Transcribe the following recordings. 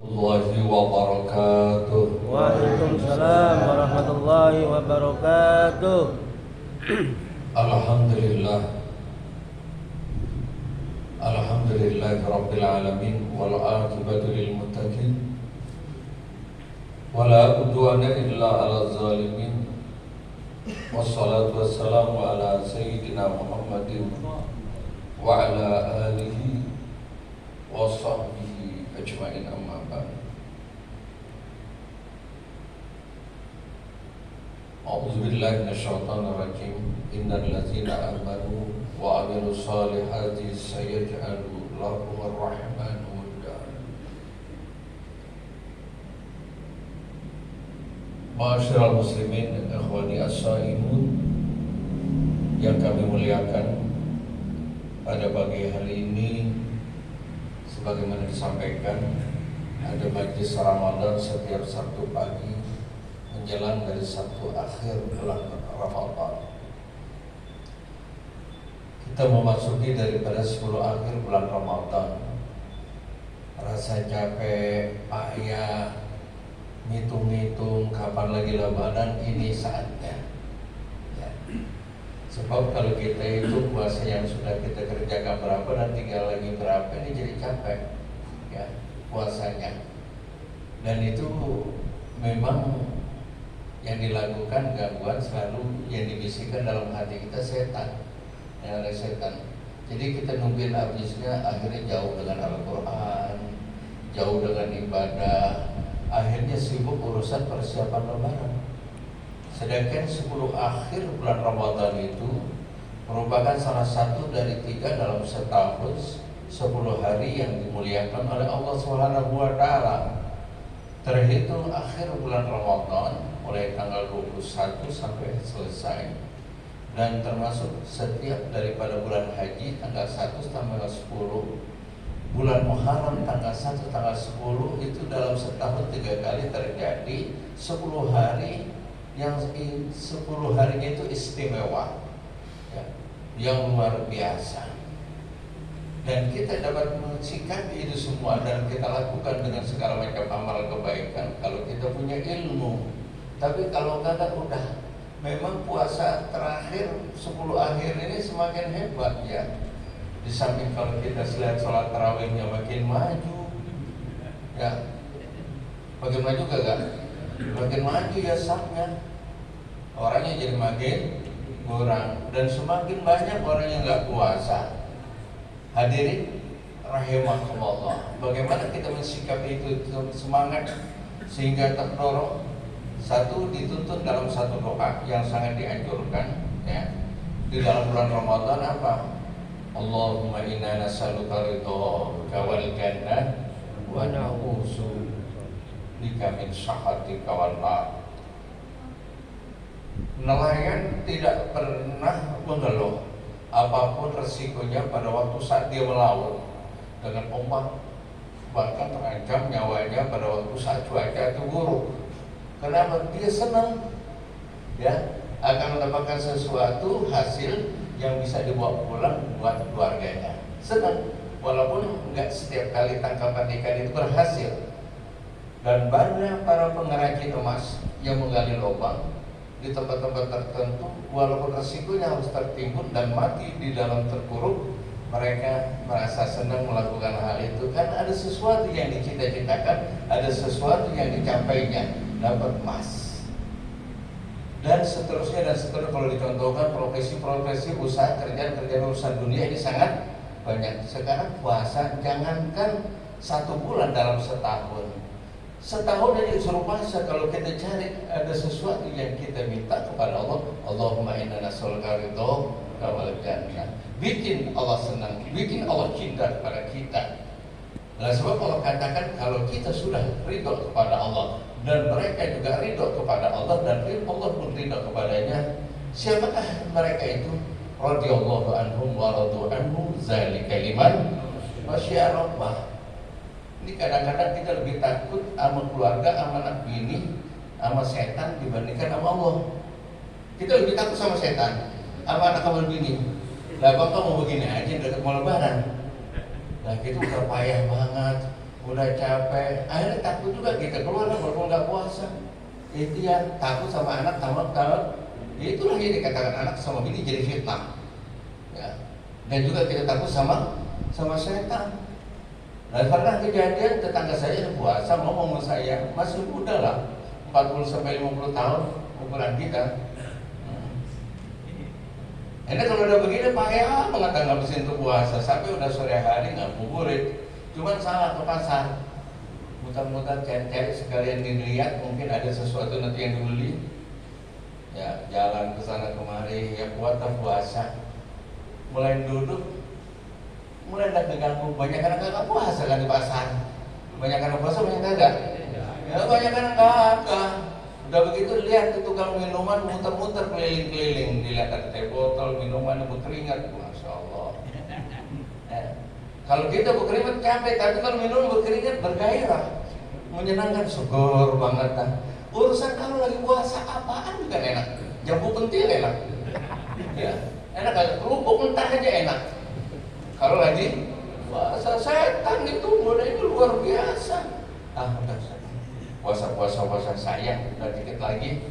Warahmatullahi wabarakatuh. Waalaikumsalam warahmatullahi wabarakatuh. Alhamdulillah. Alhamdulillahi rabbil alamin wal aqibatu lil muttaqin wala udwana illa 'alal zalimin. Wassalatu wassalamu ala sayyidina Muhammadin wa ala alihi wa sahbihi ajma'in, amma ba'd. A'udzu billahi minasyaitonir rajim. Innal ladzina amanu wa 'amilus solihati sayaj'alu lahumur rahmanu wudda. Ma'asyiral muslimin, ikhwani as-shaimun yang kami muliakan, pada pagi hari ini sebagaimana disampaikan, ada majlis Ramadan setiap Sabtu pagi menjelang dari Sabtu akhir bulan Ramadan. Kita memasuki daripada 10 akhir bulan Ramadan. Rasa capek, payah, ngitung-ngitung kapan lagi Ramadan, ini saatnya. Ya. Sebab kalau kita itu puasa yang sudah kita kerjakan berapa dan tinggal lagi berapa, ini jadi capek, ya, puasanya. Dan itu memang yang dilakukan gangguan selalu yang dibisikkan dalam hati kita setan, yang ada setan. Jadi kita nungguin habisnya, akhirnya jauh dengan Al-Quran, jauh dengan ibadah, akhirnya sibuk urusan persiapan Lebaran. Sedangkan 10 akhir bulan Ramadan itu merupakan salah satu dari 3 dalam setahun, 10 hari yang dimuliakan oleh Allah Subhanahu wa Ta'ala. Terhitung akhir bulan Ramadan mulai tanggal 21 sampai selesai, dan termasuk setiap daripada bulan haji tanggal 1 sampai 10, bulan Muharram tanggal 1 tanggal 10, itu dalam setahun 3 kali terjadi 10 hari yang 10 harinya itu istimewa, ya, yang luar biasa. Dan kita dapat mensikapi itu semua dan kita lakukan dengan segala macam amal kebaikan kalau kita punya ilmu. Tapi kalau enggak, udah memang puasa terakhir 10 akhir ini semakin hebat, ya. Di samping kalau kita lihat sholat tarawihnya makin maju, ya, makin maju gak? Makin maju ya sahnya, orangnya jadi makin kurang dan semakin banyak orang yang nggak puasa. Hadirin rahimakumullah, bagaimana kita mensikapi itu semangat sehingga terdorong. Satu, dituntut dalam satu doa yang sangat dianjurkan, ya, di dalam bulan Ramadan apa? Allahumma inna nas'aluka ridhaka wal jannah wa na'udzu bika min sakhatika wan nar. Nelayan tidak pernah mengeluh apapun resikonya pada waktu saat dia melaut dengan ombak, bahkan terancam nyawanya pada waktu saat cuaca itu buruk. Kenapa? Dia senang, ya, akan mendapatkan sesuatu hasil yang bisa dibawa pulang buat keluarganya. Senang, walaupun enggak setiap kali tangkapan ikan itu berhasil. Dan banyak para pengrajin emas yang menggali lubang di tempat-tempat tertentu, walaupun resikonya harus tertimbun dan mati di dalam terkurung, mereka merasa senang melakukan hal itu karena ada sesuatu yang dicita-citakan, ada sesuatu yang dicapainya, dapat emas. Dan seterusnya dan seterusnya. Kalau dicontohkan profesi-profesi usaha, kerjaan-kerjaan urusan dunia ini sangat banyak. Sekarang puasa, jangankan 1 bulan dalam setahun, setahun aja disuruh puasa. Kalau kita cari ada sesuatu yang kita minta kepada Allah, Allahumma inna nas'aluka ridhaka wal jannah, bikin Allah senang, bikin Allah cinta kepada kita. Nah, sebab Allah katakan kalau kita sudah ridho kepada Allah dan mereka juga ridho kepada Allah dan Allah pun ridho kepadanya, siapakah mereka itu? Radhiyallahu anhum wa radu anhu, zalika liman khasyiya rabbah. Ini kadang-kadang kita lebih takut sama keluarga, sama anak bini, sama setan dibandingkan sama Allah. Kita lebih takut sama setan, sama anak sama bini. Lah, Bapak mau begini aja dekat mau Lebaran. Nah, itu udah payah banget. udah capek, akhirnya takut juga kita keluar walaupun nggak puasa. Itu ya takut sama anak, itulah yang dikatakan anak sama bini jadi fitnah. Ya. Dan juga kita takut sama setan. Nah, pernah kejadian tetangga saya yang puasa ngomong sama saya, masih muda lah, 40 sampai 50 tahun ukuran kita. Ini kalau udah begini payah banget ngabisin tuh puasa sampai udah sore hari ngabuburit. Cuman salah ke pasar, muter-muter cari sekalian dilihat mungkin ada sesuatu nanti yang dibeli. Ya jalan ke sana kemari, ya puasa. Mulai duduk, mulai nggak keganggu. Banyak anak kagak puasa kan di pasar. Banyak anak puasa, banyak kagak. Ya banyak anak kagak. Udah begitu lihat tuh tukang minuman muter-muter keliling-keliling, dilihat ada teh botol, minuman yang berkeringat, masya Allah. Kalau kita berkeringat capek, tapi kalau minum berkeringat bergairah, menyenangkan, syukur banget kan. Urusan kalau lagi puasa apaan juga enak, jambu pentil enak, ya enak aja, kerupuk mentah aja enak. Kalau lagi puasa setan itu godanya luar biasa. Udah puasa sayang, udah dikit lagi.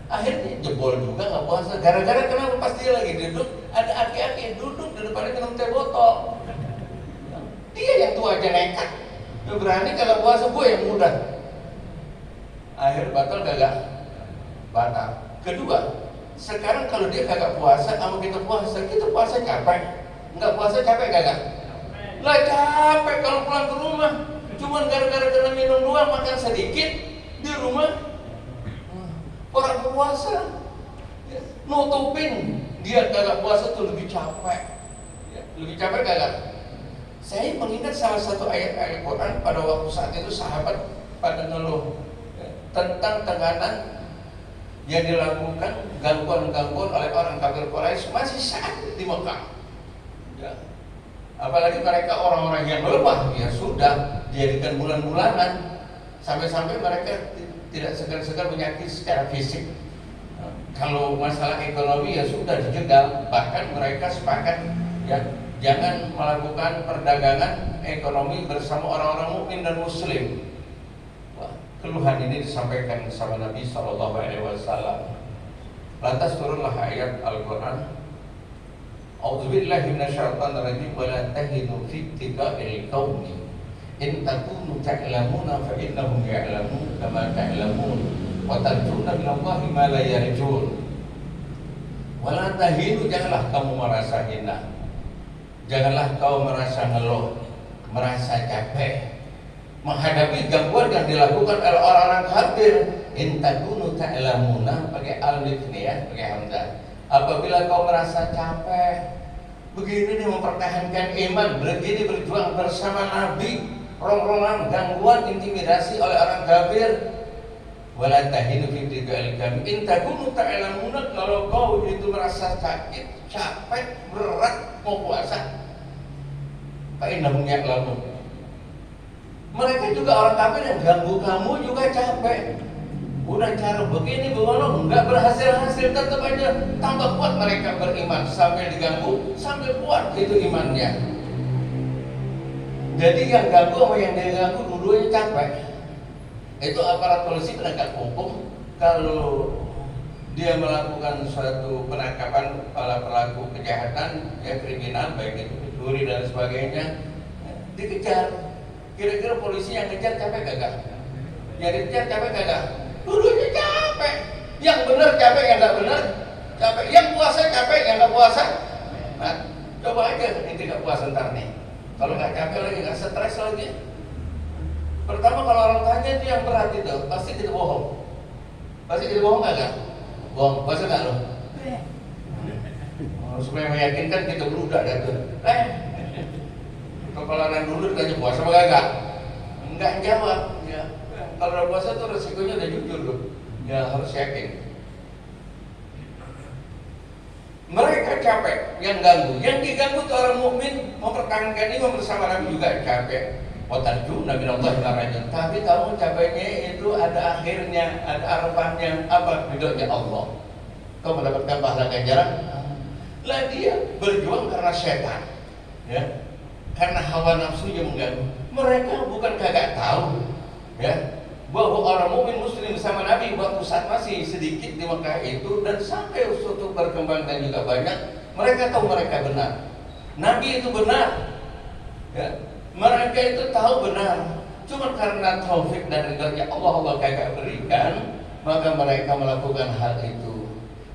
Akhirnya jebol juga nggak puasa. Gara-gara kenapa? Pas dia lagi duduk, ada aki-aki duduk di depannya minum teh botol. Dia yang tua aja nekat. Dia berani kalau puasa, gue yang muda. Akhir batal kagak? Batal. Kedua, sekarang kalau dia kagak puasa sama kita puasa capek. Enggak puasa capek kagak? Lah capek kalau pulang ke rumah. Cuman gara-gara kena minum doang, makan sedikit di rumah. Orang puasa nutupin dia kagak puasa tuh lebih capek. Lebih capek kagak? Saya mengingat salah satu ayat Quran pada waktu saat itu sahabat pada ngeluh tentang tekanan yang dilakukan gangguan-gangguan oleh orang kafir Quraisy masih saat di Mekah. Ya. Apalagi mereka orang-orang yang lemah, ya sudah dijadikan bulan-bulanan sampai-sampai mereka tidak segan-segan menyakiti secara fisik. Kalau masalah ekonomi ya sudah dijegal, bahkan mereka sepakat ya jangan melakukan perdagangan ekonomi bersama orang-orang mukmin dan muslim. Wah, keluhan ini disampaikan sama Nabi SAW. Lantas turunlah ayat Al-Quran. A'udzubillahi minasyaitonirrajim wa la tahinu fi ibtiga'il qaumi in takunu ta'lamuna fa innahum ya'lamun kama ta'lamun wa tarjuna minallahi ma la yarjun. Wa la tahinu, janganlah kamu merasa hina. Janganlah kau merasa ngeluh, merasa capek menghadapi gangguan yang dilakukan oleh orang-orang kafir. In takunu ta'lamuna, pakai alif nih ya, pakai hamzah. Apabila kau merasa capek, begini nih mempertahankan iman, begini berjuang bersama Nabi, rong-rongan gangguan intimidasi oleh orang kafir. Wala tahinu fi ibtiga'il qaumi in takunu ta'lamuna, kalau kau itu merasa sakit, capek, berat mau puasa, fa innahum ya'lamun. Mereka juga orang kafir yang ganggu kamu juga capek. Udah cara begini begitu nggak berhasil, tetap aja tambah kuat mereka beriman, sambil diganggu sambil kuat itu imannya. Jadi yang ganggu sama yang diganggu dua-duanya capek. Itu aparat polisi penegak hukum, kalau dia melakukan suatu penangkapan para pelaku kejahatan yang kriminal, baik itu pencuri dan sebagainya, dikejar. Kira-kira polisi yang kejar capek kagak? Yang dikejar capek kagak? Dulunya capek. Yang benar capek, yang nggak benar capek. Yang puasa capek, yang nggak puasa. Nah, coba aja ini tidak puasa ntar nih. Kalau nggak capek lagi, nggak stres lagi. Pertama kalau orang tanya itu yang berat itu pasti tidak bohong. Pasti tidak bohong nggak? Bohong. Puasa nggak lo? Supaya meyakinkan kita berudah dah tuh. Kepalaran dulu ditanya puasa apa kagak? Enggak jawab. Ya. Kalau udah puasa tuh resikonya udah jujur loh. Ya harus yakin. Mereka capek, yang ganggu, yang diganggu tuh orang mukmin mempertahankan iman bersama Nabi juga capek. Watarju Nabi Allah narajun. Tapi kamu capeknya itu ada akhirnya, ada harapannya apa? Ridhonya Allah. Kau mendapatkan pahala ganjaran. Lah dia berjuang karena setan, ya, karena hawa nafsunya mengganggu. Mereka bukan kagak tahu ya bahwa orang mukmin muslim bersama Nabi waktu saat masih sedikit di Mekah itu dan sampai suatu berkembang dan juga banyak, mereka tahu mereka benar. Nabi itu benar. Ya. Mereka itu tahu benar. Cuma karena taufik dan ridhonya Allah kagak berikan, maka mereka melakukan hal itu.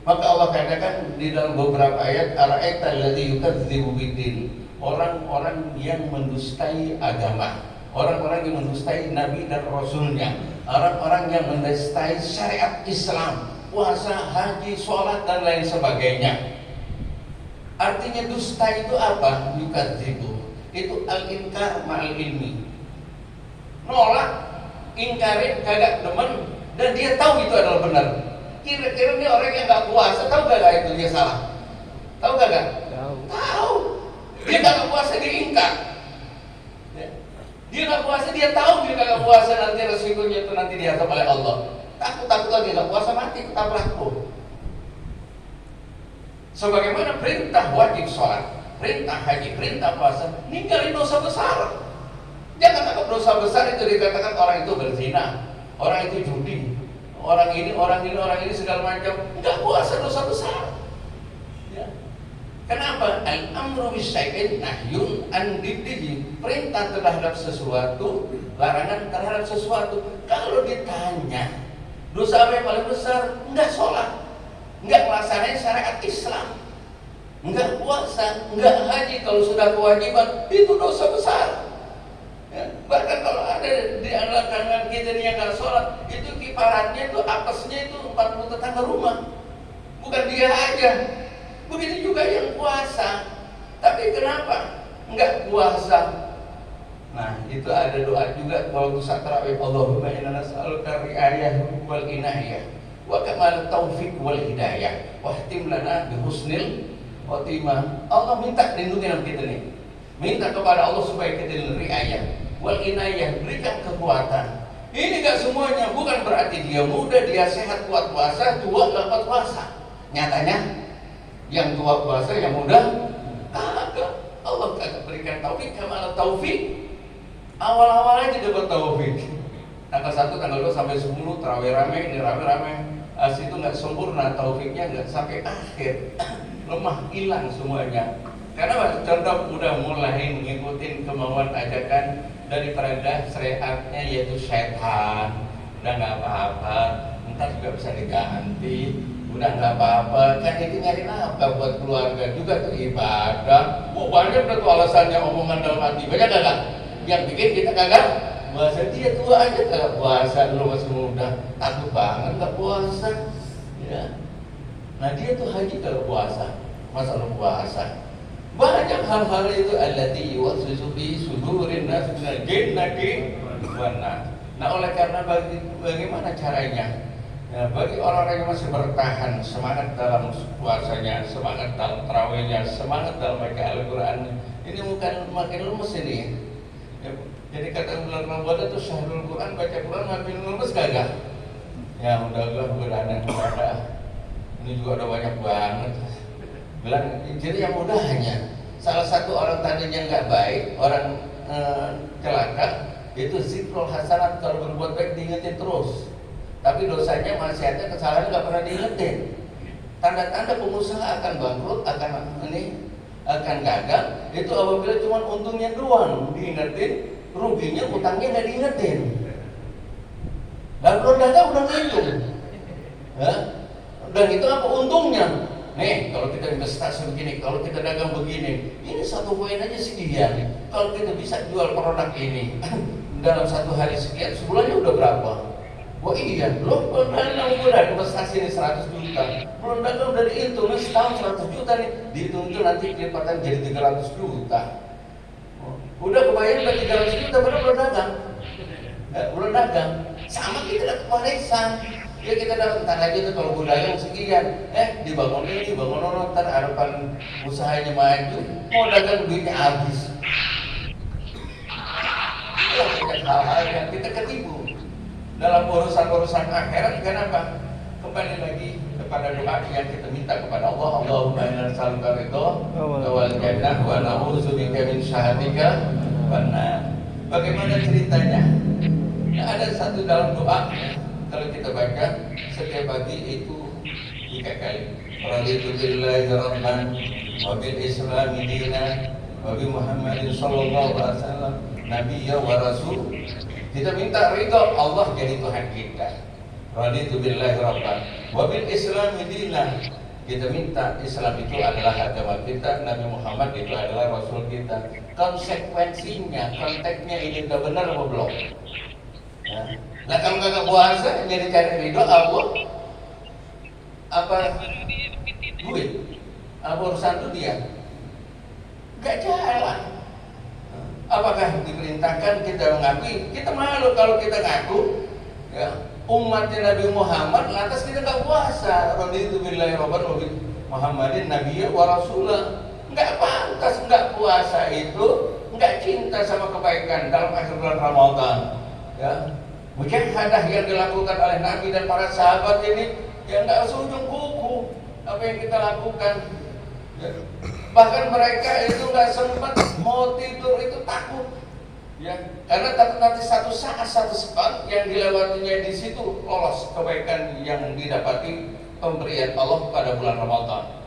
Maka Allah katakan di dalam beberapa ayat, ara'aita alladzi yukadzibu biddin. Orang-orang yang mendustai agama, orang-orang yang mendustai Nabi dan Rasulnya, orang-orang yang mendustai syariat Islam, puasa, haji, sholat dan lain sebagainya. Artinya dusta itu apa? Yukadzibu. Itu al-inkar ma'al ilmi. Nolak, ingkarin, kagak demen, dan dia tahu itu adalah benar. Kira-kira ini orang yang gak puasa, tahu gak itu dia salah? Tahu gak? Tahu. Dia gak puasa, dia ingkar. Dia gak puasa, dia tahu dia gak puasa, nanti resikonya itu nanti diazab oleh Allah. Takut lagi gak puasa, mati ketabrak. Sebagaimana perintah wajib sholat, perintah haji, perintah puasa, ninggalin dosa besar. Jangan anggap dosa besar itu dikatakan orang itu berzina, orang itu judi, orang ini segala macam. Enggak, puasa dosa besar. Ya. Kenapa? Al-amru bisyai'in nahyun an diddihi. Perintah terhadap sesuatu, larangan terhadap sesuatu. Kalau ditanya, dosa apa yang paling besar? Enggak sholat, enggak melaksanakan syariat Islam, enggak puasa, enggak haji. Kalau sudah kewajiban, itu dosa besar. Ya, bahkan kalau ada di antara kalangan kita yang enggak sholat, itu kiparatnya itu apesnya itu 40 tetangga rumah. Bukan dia aja. Begitu juga yang puasa. Tapi kenapa enggak puasa? Nah, itu ada doa juga waktu saat tarawih, Allahumma inna nas'aluka ri'ayah wal inayah wa kamal taufik wal hidayah wa ihtim lana bi husnil khotimah. Allah minta lindungi kita nih. Minta kepada Allah supaya kita riayah wal inayah, berikan kekuatan. Ini enggak semuanya, bukan berarti dia muda, dia sehat, kuat puasa, tua enggak kuat puasa. Nyatanya yang tua puasa, yang muda kagak. Allah kagak berikan taufik, kamal taufik. Awal-awal aja dapat taufik. Tanggal 1, tanggal 2 sampai 10 tarawih rame, ini rame-rame. Situ nggak sempurna taufiknya, nggak sampai akhir. Lemah, hilang semuanya. Karena contoh udah mulai ngikutin kemauan ajakan dari perintah syariatnya, yaitu setan. Udah nggak apa-apa, ntar juga bisa diganti. Udah nggak apa-apa, kan itu nyari apa buat keluarga juga tuh ibadah. Banyak tuh alasannya, omongan dalam hati banyak gak? Yang bikin kita kagak puasa. Dia tua aja kagak puasa, lu masih muda, takut banget gak puasa. Ya. Nah dia tuh haji kalau puasa, masa lu puasa? Banyak hal-hal itu allati yuwaswisu fi sudurin nas minal jinnati wan nas. Nah oleh karena bagaimana caranya? Ya, bagi orang-orang yang masih bertahan, semangat dalam puasanya, semangat dalam tarawihnya, semangat dalam baca Al-Quran, ini bukan makin lemes ini. Ya, jadi kata bulan Ramadan itu syahrul Quran, baca Quran makin lemes kagak? Ya udahlah, udah. Ini juga udah banyak banget. Bilang, jadi yang mudahnya, salah satu orang tadinya nggak baik, orang celaka, itu zikrul hasanat, kalau berbuat baik diingetin terus. Tapi dosanya, maksiatnya, kesalahannya nggak pernah diingetin. Tanda-tanda pengusaha akan bangkrut, akan gagal, itu apabila cuma untungnya doang diingetin, ruginya, utangnya nggak diingetin. Dan kalau dagang udah ngitung, ya? Dan itu apa untungnya? Nih, kalau kita investasi begini, kalau kita dagang begini, ini satu poin aja sekian. Kalau kita bisa jual produk ini dalam satu hari sekian, sebulannya udah berapa? Wah iya, lo dagang udah investasi ini 100 juta, belum dagang udah dihitung, setahun 100 juta nih, dihitung itu nanti kelipatan jadi 300 juta. Udah kebayang udah 300 juta, baru belum dagang. Belum dagang. Sama kita dapat warisan. Ya kita dapat entar aja tuh kalau gue dagang sekian, dibangun ini, dibangun orang, ntar harapan usahanya maju, mau dagang duitnya habis. Ya, banyak hal-hal yang kita ketipu dalam urusan-urusan akhirat. Kenapa? Kembali lagi kepada doa yang kita minta kepada Allah. Allahumma inna nas'aluka ridha wal jannah wa na'udzubika min syahadika wan nar. Bagaimana ceritanya? Nah, ada satu dalam doa kalau kita baca setiap pagi itu 3 kali. Raditu billahi rabban wa bil islami dinan wa bi Muhammadin sallallahu alaihi wasallam nabiyya wa rasul. Kita minta ridha Allah jadi Tuhan kita. Raditu billahi rabban wa bil islami dinan. Kita minta Islam itu adalah agama kita, Nabi Muhammad itu adalah Rasul kita. Konsekuensinya, konteksnya ini udah benar apa belum? Nah kalau kagak puasa, jadi cari ridho Allah apa duit? Apa urusan itu dia? Gak jalan. Apakah diperintahkan kita mengakui? Kita malu kalau kita ngaku, ya. Umatnya Nabi Muhammad, lantas kita nggak puasa. Raditu billahi rabban wa bi Muhammadin nabiyya wa rasulah. Nggak pantas nggak puasa itu, nggak cinta sama kebaikan dalam akhir bulan Ramadan. Ya, mujahadah yang dilakukan oleh Nabi dan para sahabat ini, ya nggak seujung kuku apa yang kita lakukan. Ya. Bahkan mereka itu nggak sempat mau tidur itu takut. Ya, karena takut nanti satu saat satu sekon yang dilewatinya di situ lolos kebaikan yang didapati pemberian Allah pada bulan Ramadan.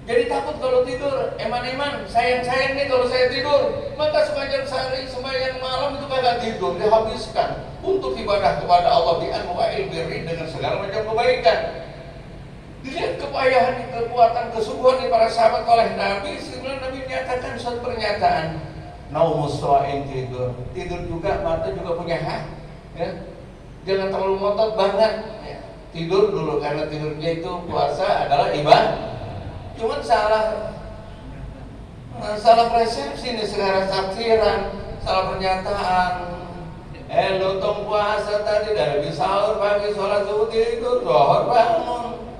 Jadi takut kalau tidur, eman-eman, sayang-sayang nih kalau saya tidur, maka sepanjang sehari, sembahyang malam itu kagak tidur, dihabiskan untuk ibadah kepada Allah bi anwa'il birri dengan segala macam kebaikan. Dilihat kepayahan, kekuatan, kesungguhan para sahabat oleh Nabi, sebelum Nabi menyatakan suatu pernyataan. Naumus sha'im, tidur juga, mata juga punya hak, ya. Jangan terlalu ngotot banget, ya. Tidur dulu karena tidurnya itu puasa adalah ibadah. Cuman salah persepsi nih sekarang, tafsiran, salah pernyataan. Lu tong puasa tadi dari sahur pagi sholat subuh tidur, zuhur bangun.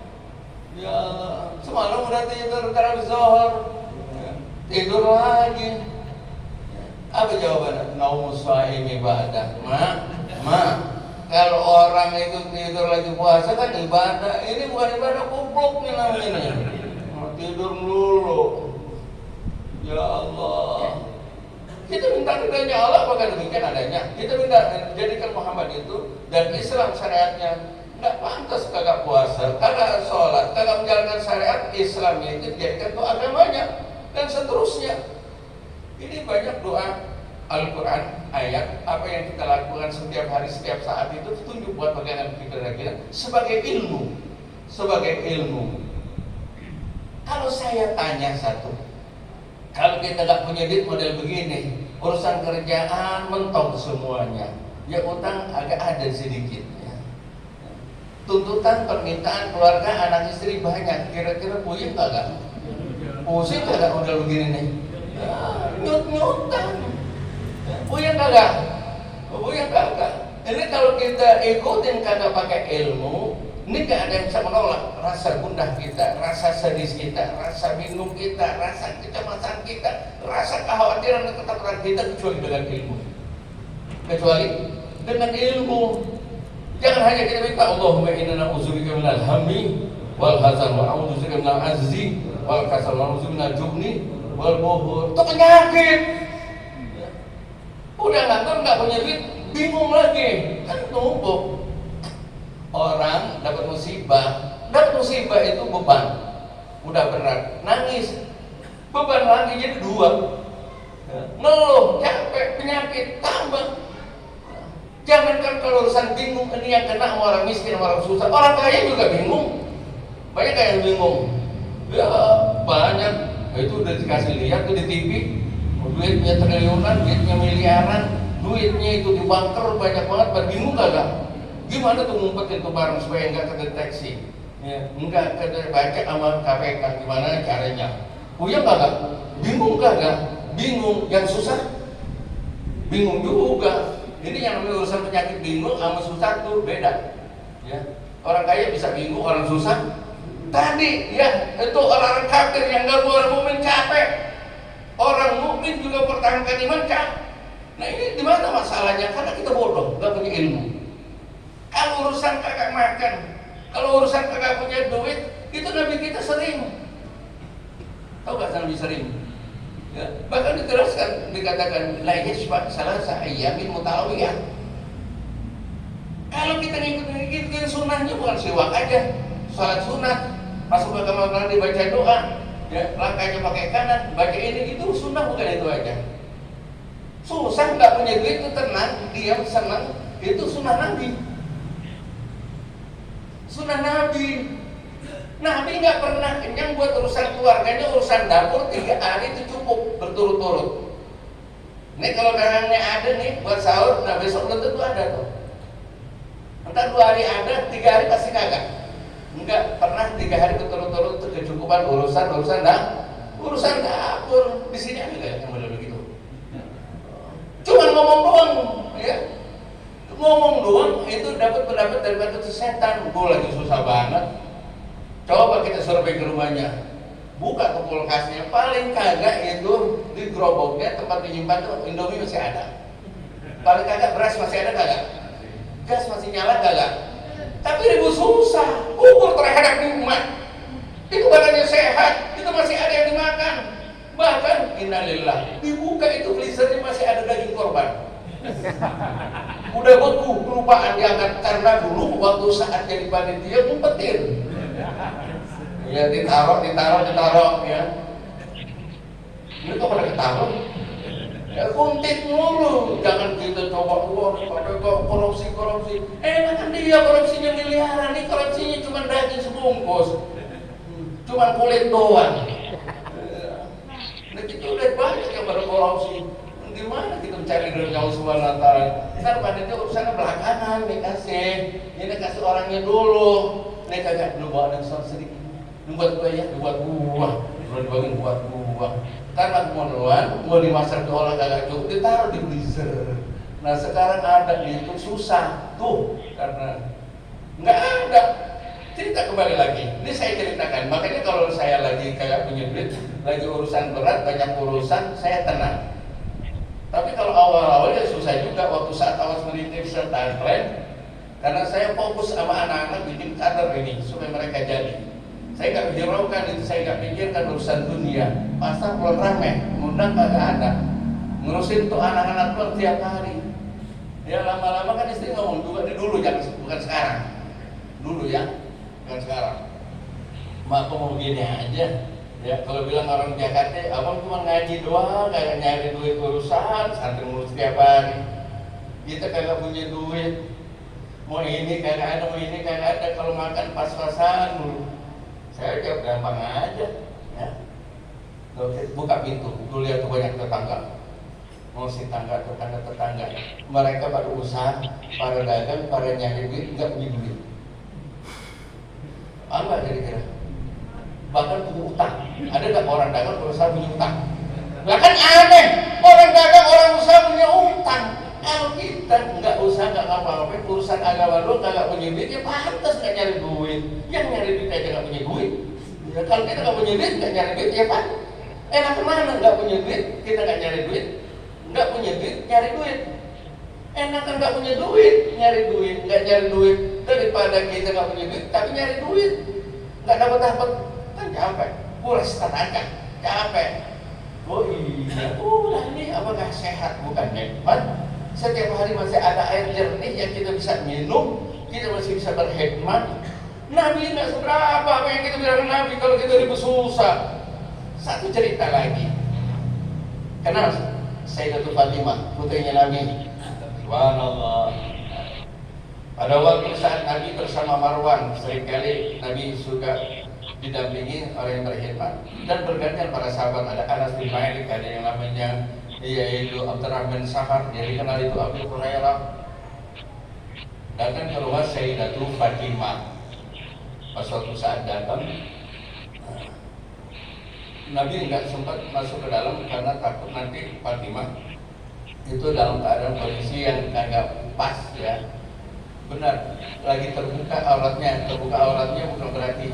Ya Allah, semalam udah tidur terus zuhur, ya. Tidur lagi. Apa jawabannya? Naumus sha'im ibadah. Kalau orang itu tidur lagi puasa kan ibadah. Ini bukan ibadah, kupluk nih namanya. Tidur dulu. Ya Allah. Kita minta ridhonya Allah, apakah demikian adanya? Kita minta jadikan Muhammad itu dan Islam syariatnya nggak pantas kagak puasa, kagak sholat, kagak menjalankan syariat Islam itu dijadikan itu agamanya dan seterusnya. Ini banyak doa Al-Quran, ayat, apa yang kita lakukan setiap hari, setiap saat itu tunjuk buat bagaimana pikiran kita sebagai ilmu. Sebagai ilmu. Kalau saya tanya satu, kalau kita gak punya duit model begini, urusan kerjaan mentok semuanya, ya utang agak ada sedikit, ya. Tuntutan, permintaan keluarga, anak istri banyak, kira-kira puyeng kagak? Pusing kagak model begini nih? Nyut-nyutan. Puyeng kagak? Puyeng kagak? Ini kalau kita ikutin kagak pakai ilmu, ini gak ada yang bisa menolak rasa gundah kita, rasa sedih kita, rasa bingung kita, rasa kecemasan kita, rasa kekhawatiran dan ketakutan kita, kecuali dengan ilmu. Kecuali dengan ilmu. Jangan hanya kita minta Allahumma inna na'udzubika minal hammi wal hazan wa a'udzubika minal azzi wal kasal wa a'udzubika minal jubni wal buhur. Itu penyakit. Udah ngantor nggak punya duit, bingung lagi, kan numpuk. Orang dapat musibah itu beban, udah berat, nangis, beban lagi jadi 2, ngeluh, capek, penyakit, tambah. Jangankan kalau urusan bingung, ini yang kena orang miskin, orang susah, orang kaya juga bingung. Banyak yang bingung, ya banyak. Itu udah dikasih lihat tuh di TV. Duitnya triliunan, duitnya miliaran, duitnya itu dibangker banyak banget, bingung kagak? Gimana tuh ngumpetin tuh barang supaya enggak kedeteksi? Ya, enggak kebaca sama KPK, gimana caranya? Puyeng kagak? Bingung kagak? Bingung, yang susah? Bingung juga. Ini yang namanya urusan penyakit bingung sama susah tuh beda. Ya, orang kaya bisa bingung, orang susah. Tadi ya, itu orang kafir yang gak boleh mukmin capek. Orang mukmin juga pertahankan iman kan? Nah ini di mana masalahnya? Karena kita bodoh, nggak punya ilmu. Kalau urusan kagak makan, kalau urusan kagak punya duit, itu Nabi kita sering. Tahu nggak Nabi sering? Ya, bahkan diteruskan dikatakan la yashfa salasa ayyamin mutalawiyah. Kalau kita ngikutin sunnahnya bukan siwak aja, sholat sunat, masuk ke kamar mandi baca doa, ya langkahnya pakai kanan, baca ini itu sunnah bukan itu aja. Susah nggak punya duit itu tenang, diam senang, itu sunnah Nabi. Sunnah Nabi. Nabi nggak pernah kenyang buat urusan keluarganya, urusan dapur 3 hari itu cukup berturut-turut. Ini kalau barangnya ada nih buat sahur, nah besok belum tentu ada tuh. Entar 2 hari ada, 3 hari pasti kagak. Enggak pernah 3 hari berturut-turut kecukupan urusan dapur. Di sini ada nggak yang model begitu? Cuman ngomong doang, ya. Ngomong doang itu dapat pendapat daripada setan. Gue lagi susah banget. Coba kita survei ke rumahnya, buka ke kulkasnya, paling kagak itu di geroboknya tempat menyimpan tuh Indomie masih ada. Paling kagak beras masih ada kagak? Gas masih nyala kagak? Tapi ribut susah, kubur terhadap nikmat. Itu badannya sehat, itu masih ada yang dimakan. Bahkan innalillah, dibuka itu freezernya masih ada daging korban. Udah beku, kelupaan diangkat karena dulu waktu saat jadi panitia ngumpetin. Ya ditaruh ya. Ini kok pada ketaruh? Ya kuntit mulu, jangan kita coba pada korupsi. Kan dia korupsinya miliaran, nih korupsinya cuma daging sebungkus, cuma kulit doang. Nah kita udah banyak yang pada korupsi. Gimana kita mencari dari Allah Subhanahu Wa Taala? Ntar pada itu urusannya belakangan dikasih, ini kasih orangnya dulu. Nih kagak belum bawa dan sedikit. Buat gua ya, buat buah, belum dibagiin buat buah. Karena mau duluan, mau dimasak diolah kagak cukup, ditaruh di freezer. Nah sekarang ada itu susah tuh karena nggak ada. Cerita kembali lagi, ini saya ceritakan. Makanya kalau saya lagi kayak punya duit, lagi urusan berat, banyak urusan, saya tenang. Tapi kalau awal-awal ya susah juga waktu saat awas merintis serta tren, karena saya fokus sama anak-anak bikin kader ini supaya mereka jadi. Saya nggak hiraukan itu, saya nggak pikirkan urusan dunia. Pasar belum ramai, ngundang kagak ada. Ngurusin tuh anak-anak keluar tiap hari. Ya lama-lama kan istri ngomong juga di dulu, jangan bukan sekarang. Dulu ya, bukan sekarang. Mak aku mau gini aja. Ya kalau bilang orang Jakarta, abang cuma ngaji doang, kagak nyari duit urusan, santri ngurus tiap hari. Kita kagak punya duit. Mau ini kagak ada, mau ini kagak ada. Kalau makan pas-pasan dulu. Saya jawab gampang aja, ya. Buka pintu, dulu lihat banyak tetangga, ngusir tetangga. Mereka pada usaha, pada dagang, pada nyari duit, nggak punya duit. Apa kira-kira? Bahkan punya utang. Ada nggak orang dagang berusaha punya utang? Lah kan aneh, orang dagang, orang usaha punya utang. Kalau kita nggak usah, nggak ngapa-ngapain, urusan agama lu nggak punya duit, ya pantas nggak nyari duit. Yang nyari duit aja nggak punya duit. Ya, kalau kita nggak punya duit, nggak nyari duit, ya pan. Enak kemana nggak punya duit, kita nggak nyari duit, nggak punya duit, nyari duit. Enak kan nggak punya duit, nyari duit, nggak nyari duit daripada kita nggak punya duit, tapi nyari duit, nggak dapat kan capek, pulas tenaga, capek. Oh iya, ini apakah sehat bukan hebat? Setiap hari masih ada air jernih yang kita bisa minum, kita masih bisa berkhidmat. Nabi nggak seberapa apa yang kita bilang Nabi kalau kita ribut susah. Satu cerita lagi. Kenal Sayyidatul Fatimah, putrinya Nabi. Subhanallah. Pada waktu saat Nabi bersama Marwan, seringkali Nabi suka didampingi orang yang berkhidmat dan bergantian para sahabat. Ada Anas bin Malik, ada yang namanya yaitu Abdurrahman Sahar, yang dikenal itu Abu Hurairah. Datang ke rumah Sayyidatul Fatimah. Pas suatu saat datang, Nabi nggak sempat masuk ke dalam karena takut nanti Fatimah itu dalam keadaan kondisi yang agak pas ya. Benar, lagi terbuka auratnya bukan berarti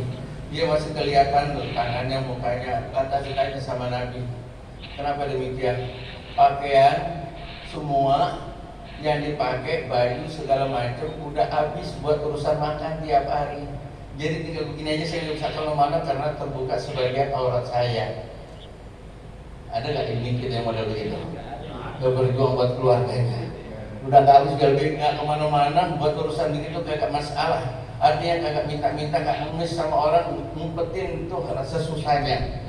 dia masih kelihatan tuh, tangannya, mukanya. Kata ditanya sama Nabi, kenapa demikian? Pakaian semua yang dipakai, baju segala macam udah habis buat urusan makan tiap hari. Jadi tinggal begini aja, saya nggak bisa kemana karena terbuka sebagian aurat saya. Ada nggak ini kita yang model begitu? Udah berjuang buat keluarganya, udah nggak habis galbeng, nggak kemana-mana buat urusan begitu kayak masalah. Artinya kagak minta-minta, nggak ngemis sama orang, ngumpetin tuh rasa susahnya.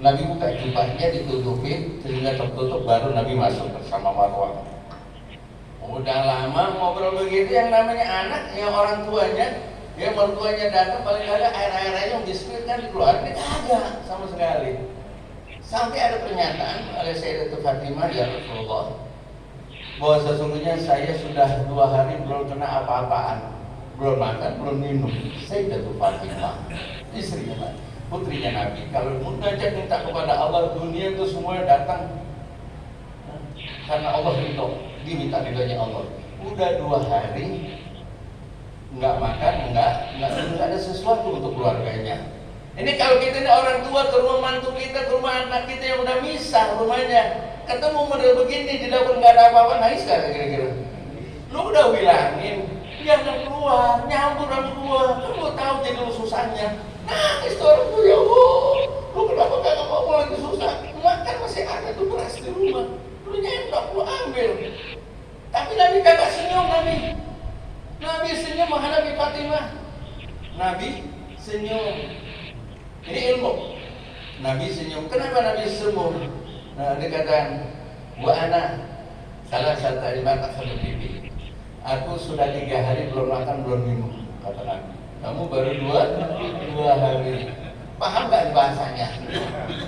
Nabi buka jubahnya ditutupin, sehingga tertutup, baru Nabi masuk bersama Marwah. Udah lama ngobrol begitu, yang namanya anak, yang orang tuanya, yang mertuanya datang, paling ada air-airnya biskuit kan dikeluarin, kagak sama sekali. Sampai ada pernyataan oleh Sayyidatul Fatimah, ya Rasulullah, bahwa sesungguhnya saya sudah 2 hari belum kena apa-apaan, belum makan, belum minum. Sayyidatul Fatimah, istrinya Nabi, putrinya Nabi, kalau munajat minta kepada Allah, dunia itu semua datang karena Allah ridho, diminta ridhonya Allah. Udah 2 hari nggak makan, nggak ada sesuatu untuk keluarganya. Ini kalau kita ini orang tua ke rumah mantu kita, ke rumah anak kita yang udah misah rumahnya, ketemu model begini di dapur nggak ada apa-apa, nangis gak kira-kira? Lu udah bilangin jangan keluar, nyambur orang tua, lu tahu jadi lu susahnya. Nangis tuh orang tua, ya Allah, lu kenapa gak mau lagi susah? Makan masih ada tuh beras di rumah, lu nyendok, lu ambil. Tapi Nabi kagak senyum, Nabi senyum menghadapi Fatimah. Nabi senyum. Ini ilmu. Nabi senyum. Kenapa Nabi senyum? Nah, dia katakan, wa ana salah satu lima tak satu pipi. Aku sudah 3 hari belum makan, belum minum, kata Nabi. Kamu baru 2 hari. Paham gak bahasanya?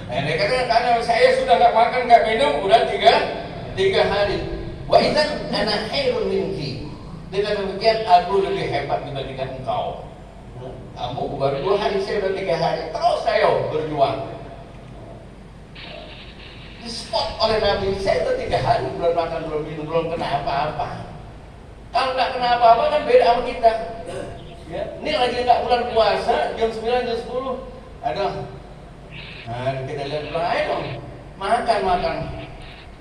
Nah, dia katakan, karena saya sudah gak makan, gak minum, udah 3 hari. Wa idzan ana khairun minki. Dengan demikian aku lebih hebat dibandingkan engkau. Kamu baru 2 hari, saya udah 3 hari. Terus saya berjuang. Di spot oleh Nabi, saya udah 3 hari belum makan, belum minum, belum kena apa-apa. Kalau nggak kena apa-apa kan beda sama kita. Ya, ini lagi nggak bulan puasa, jam 9, jam 10. Aduh, nah kita lihat pulang, ayo dong, makan.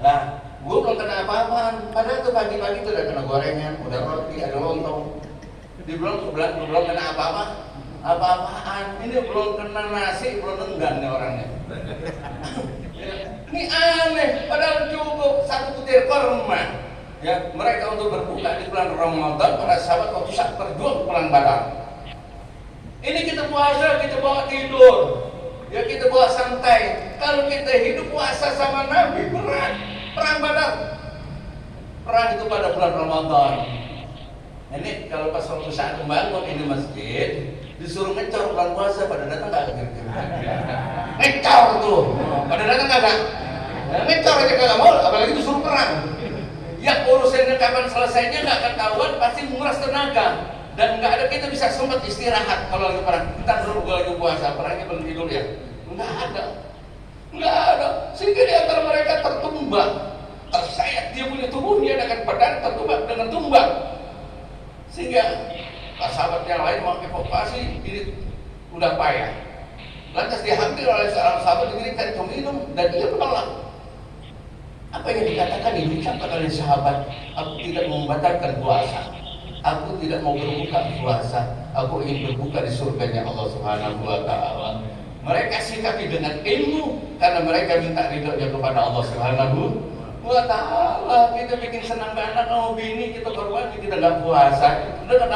Lah, gue belum kena apa-apaan. Padahal tuh pagi-pagi tuh udah kena gorengan, udah roti, ada lontong. Belum kena apa-apaan. Ini belum kena nasi, belum enggan nih orangnya. Ini aneh, padahal cukup 1 butir kurma. Ya, mereka untuk berbuka di bulan Ramadan, para sahabat waktu saat berjuang ke perang Badar. Ini kita puasa, kita bawa tidur, ya kita bawa santai. Kalau kita hidup puasa sama Nabi, berat. Perang Badar, perang itu pada bulan Ramadan. Ini kalau pas waktu saat membangun ini masjid, disuruh ngecor bulan puasa, pada datang nggak kira-kira? Ngecor tuh, pada datang nggak? Ngecor aja kagak mau, apalagi disuruh perang. Yang urusannya kapan selesainya nggak ketahuan, pasti menguras tenaga dan nggak ada kita bisa sempat istirahat kalau lagi perang. Ntar dulu gue lagi puasa, perangnya belum tidur ya, nggak ada. Sehingga di antara mereka tertumbang, tersayat dia punya tubuhnya dengan pedang tertumbang dengan tumbang. Sehingga sahabat yang lain mau evakuasi, ini udah payah. Lantas diambil oleh seorang sahabat diberikan minum dan dia menolak. Apa yang dikatakan ini diucapkan oleh sahabat, aku tidak membatalkan puasa, aku tidak mau berbuka puasa, aku ingin berbuka di surganya Allah Subhanahu wa Ta'ala. Mereka sikapi dengan ilmu karena mereka minta ridhonya kepada Allah Subhanahu wa Ta'ala. Kita bikin senang anak mau bini, kita berbagi, kita nggak puasa dengan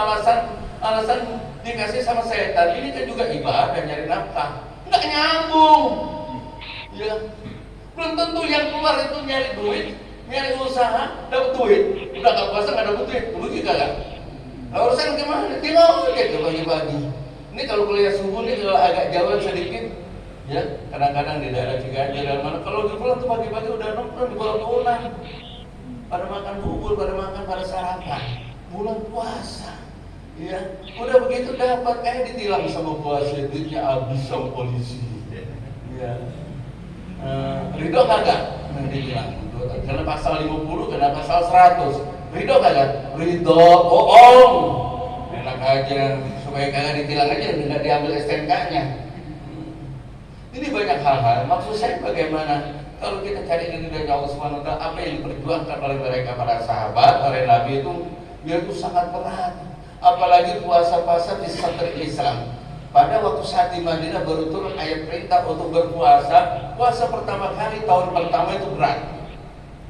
alasan dikasih sama setan. Ini kan juga ibadah, nyari nafkah, nggak nyambung. Ya, belum tentu yang keluar itu nyari duit, nyari usaha, dapat duit. Udah nggak puasa nggak dapat duit, begitu kagak? Nah, urusan gimana? Tinggal aja pagi-pagi. Ini kalau kuliah subuh ini kalau agak jauh sedikit, ya kadang-kadang di daerah Ciganjur dan mana. Kalau di pulang tuh pagi-pagi udah nongkrong di bawah pohon, pada makan bubur, pada sarapan. Bulan puasa, ya udah begitu dapat ditilang sama puasa, duitnya habis sama polisi. Ya. Ridho kagak? Dibilang karena pasal 50, karena pasal 100. Ridho kagak? Ridho, bohong. Enak aja, supaya kagak ditilang aja, tidak diambil STNK-nya. Ini banyak hal-hal. Maksud saya bagaimana kalau kita cari ridho Allah Subhanahu wa Ta'ala, apa yang diperjuangkan oleh mereka para sahabat, oleh Nabi itu, dia itu sangat berat. Apalagi puasa-puasa di satri Islam. Pada waktu saat di Madinah baru turun ayat perintah untuk berpuasa. Puasa pertama kali tahun pertama itu berat.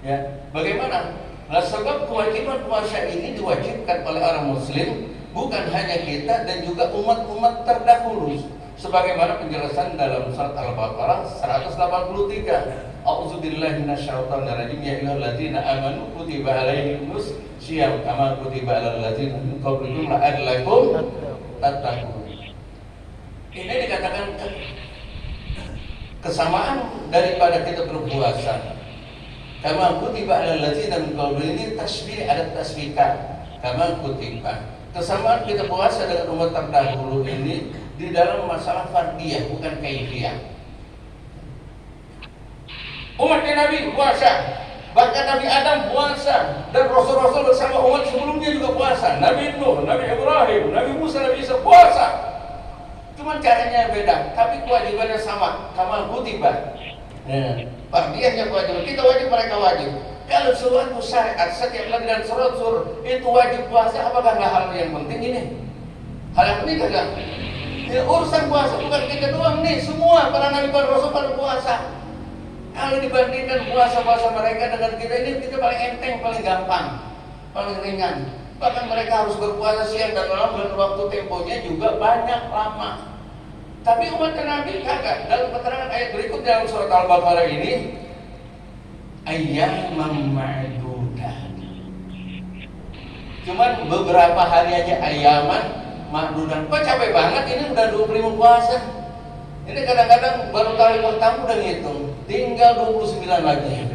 Ya, bagaimana? Nah, sebab kewajiban puasa ini diwajibkan oleh orang Muslim, bukan hanya kita dan juga umat-umat terdahulu. Sebagaimana penjelasan dalam surat Al-Baqarah 183. A'udzubillahi minasyaitonirrajim. Ya ayyuhalladzina amanu kutiba alaikumus syiyam kama kutiba alal ladzina min qablikum la'allakum tattaqun. Ini dikatakan kesamaan daripada kita berpuasa. Kama kutiba alal ladzina min qablikum, ini tasbih, ada tasbihkan. Kama kutiba. Kesamaan kita puasa dengan umat terdahulu ini di dalam masalah fardiyah, bukan kaifiyah. Umat Nabi puasa, bahkan Nabi Adam puasa, dan Rasul-Rasul bersama umat sebelumnya juga puasa. Nabi Nuh, Nabi Ibrahim, Nabi Musa, Nabi Isa puasa. Cuman caranya beda, tapi kewajibannya sama. Kama kutiba. Fardiyahnya kewajiban, kita wajib, mereka wajib. Kalau suatu syariat setiap lagi dan surat itu wajib puasa, apakah nggak hal yang penting ini? Hal yang penting kagak? Ya, urusan puasa bukan kita doang nih, semua para nabi dan rasul pada puasa. Kalau dibandingkan puasa-puasa mereka dengan kita ini, kita paling enteng, paling gampang, paling ringan. Bahkan mereka harus berpuasa siang dan malam dan waktu temponya juga banyak lama. Tapi umat Nabi kagak. Dalam keterangan ayat berikut dalam surat Al-Baqarah ini, ayyaman ma'dudat. Cuman beberapa hari aja ayyaman ma'dudat. Kok capek banget ini udah 25 puasa. Ini kadang-kadang baru kali pertama udah ngitung, tinggal 29 lagi.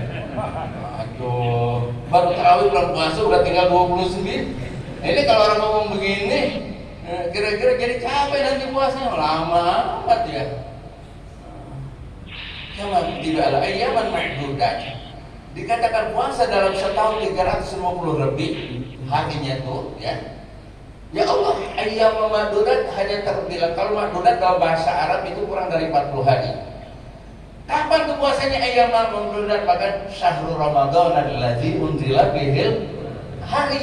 Aduh, baru tarawih bulan puasa udah tinggal 29. Ini kalau orang ngomong begini, kira-kira jadi capek nanti puasanya, lama amat ya. Kama tidak ada ayyaman ma'dudat. Dikatakan puasa dalam setahun 350 lebih harinya tuh ya. Ya Allah, ayyam ma'dudat hanya terbilang, kalau ma'dudat dalam bahasa Arab itu kurang dari 40 hari. Kapan tuh puasanya ayyam ma'dudat? Bahkan syahrul Ramadan allazi unzila bihil, hari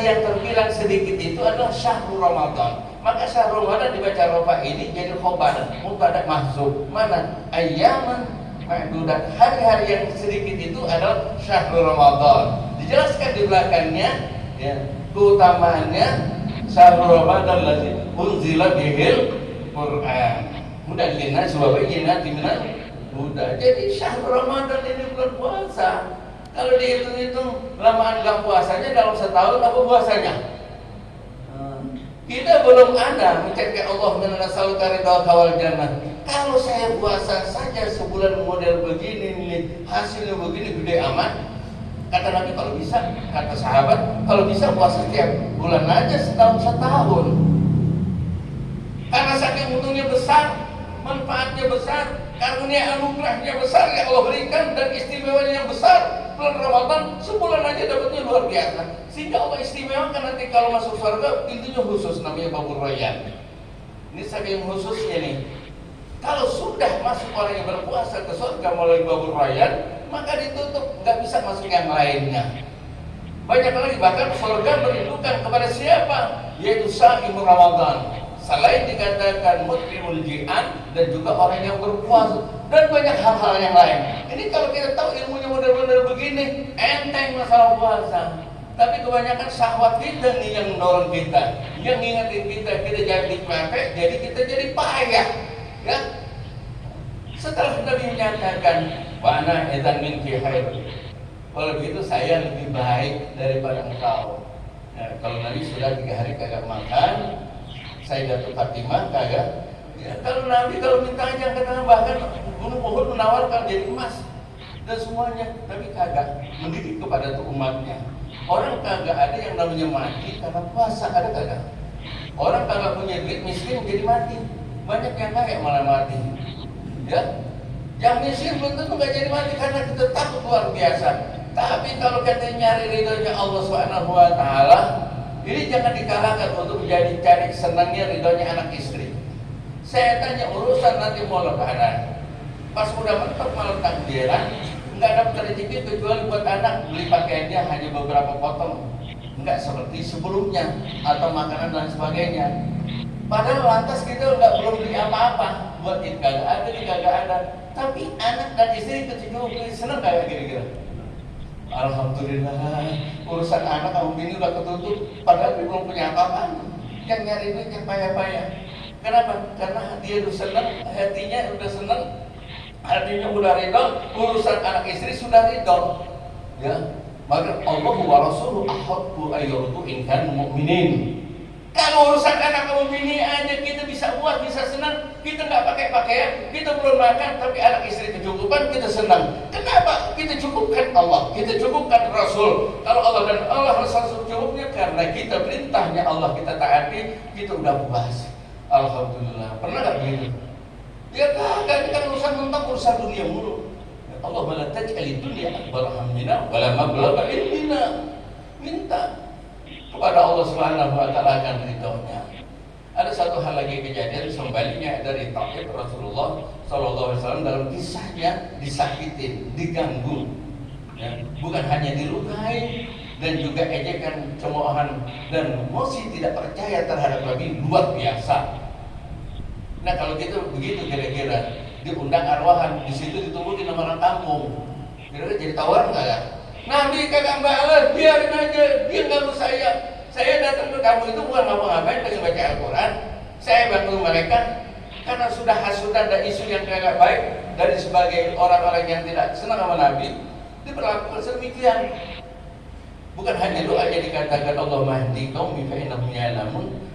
yang terbilang sedikit itu adalah syahrul Ramadan. Maka syahrul Ramadan dibaca rofa ini jadi khobar, mubtada mahzuf. Mana? Ayyaman ma'dudat, hari-hari yang sedikit itu adalah syahrul Ramadan. Dijelaskan di belakangnya ya, keutamaannya syahrul Ramadan allazi unzila bihil Quran. Mudah lina suwabayyinatin minal huda. Jadi syahrul Ramadan ini bulan puasa. Kalau dihitung-hitung lamaan gak puasanya dalam setahun, apa puasanya? Kita belum ada mencapai Allah menas'aluka ridhaka wal jannah. Kalau saya puasa saja sebulan model begini nih, hasilnya begini gede amat. Kata Nabi kalau bisa, kata sahabat kalau bisa puasa setiap bulan aja setahun. Karena saking untungnya besar, manfaatnya besar, karunia anugerahnya besar yang Allah berikan dan istimewanya yang besar. Bulan Ramadan sebulan aja dapatnya luar biasa. Sehingga Allah istimewakan nanti kalau masuk surga pintunya khusus, namanya Babur Rayyan. Ini saking khususnya nih. Kalau sudah masuk orang yang berpuasa ke surga melalui Babur Rayyan, maka ditutup, nggak bisa masuk yang lainnya. Banyak lagi, bahkan surga merindukan kepada siapa? Yaitu Saimur Ramadan. Selain dikatakan mut'imul ji'an dan juga orang yang berpuasa dan banyak hal-hal yang lain. Ini kalau kita tahu ilmunya model-model begini, enteng masalah puasa. Tapi kebanyakan syahwat kita nih yang mendorong kita, yang ngingetin kita jadi capek, jadi kita jadi payah. Ya. Setelah Nabi menyatakan wa ana idzan minki khair. Kalau begitu saya lebih baik daripada engkau. Nah, kalau Nabi sudah 3 hari kagak makan, Sayyidatul Fatimah kagak. Ya, kalau Nabi kalau minta aja kadang bahkan Gunung Uhud menawarkan jadi emas dan semuanya, tapi kagak mendidik kepada tuh umatnya. Orang kagak ada yang namanya mati karena puasa, ada kagak? Orang kagak punya duit, miskin jadi mati. Banyak yang kaya malah mati. Ya, yang miskin belum tentu nggak jadi mati karena kita takut luar biasa. Tapi kalau kita nyari ridhonya Allah Subhanahu Wa Taala, ini jangan dikalahkan untuk menjadi cari senangnya ridhonya anak istri. Saya tanya urusan nanti mau lebaran, pas udah mentok malam takbiran, nggak dapat rezeki kecuali buat anak beli pakaiannya hanya beberapa potong, nggak seperti sebelumnya atau makanan dan sebagainya. Padahal lantas kita belum beli apa-apa buat itu, kagak ada, ini kagak ada. Tapi anak dan istri ke-70 senang kayak kira-kira. Alhamdulillah, urusan anak kamu bini udah ketutup, padahal dia belum punya apa-apa. Yang nyari duit yang payah-payah. Kenapa? Karena dia udah senang, hatinya udah senang, hatinya udah ridho, urusan anak istri sudah ridho. Ya, maka Allah wa Rasuluhu ahabbu ayyurdu in kanu mu'minin. Kalau urusan anak kamu bini aja kita bisa buat, bisa senang. Kita nggak pakai pakaian, kita belum makan, tapi anak istri kecukupan kita senang. Kenapa? Kita cukupkan Allah, kita cukupkan Rasul. Kalau Allah dan Allah Rasul cukupnya karena kita perintahnya Allah kita taati, kita udah puas. Alhamdulillah. Pernah nggak begitu? Ya kagak, ini kan urusan tentang urusan dunia mulu. Allah malah taj'alid dunya akbar hammina wala mablagha ilmina. Minta kepada Allah Subhanahu wa taala akan ridhonya. Ada satu hal lagi kejadian sebaliknya dari Taib Rasulullah sallallahu alaihi wasallam dalam kisahnya disakitin, diganggu. Ya, bukan hanya dilukai dan juga ejekan, cemoohan dan emosi tidak percaya terhadap Nabi luar biasa. Nah, kalau gitu begitu kira-kira diundang arwahan, di situ ditungguin sama orang kampung. Kira-kira jadi tawar enggak ya? Nabi kagak balas, biarin aja, dia ganggu saya. Saya datang ke kamu itu bukan ngapa-ngapain, pengen baca Al-Quran. Saya bantu mereka karena sudah hasutan dan isu yang kagak baik dari sebagai orang-orang yang tidak senang sama Nabi, diperlakukan sedemikian. Bukan hanya doa yang dikatakan Allah mahdi qaumi fa innahum ya'lamun,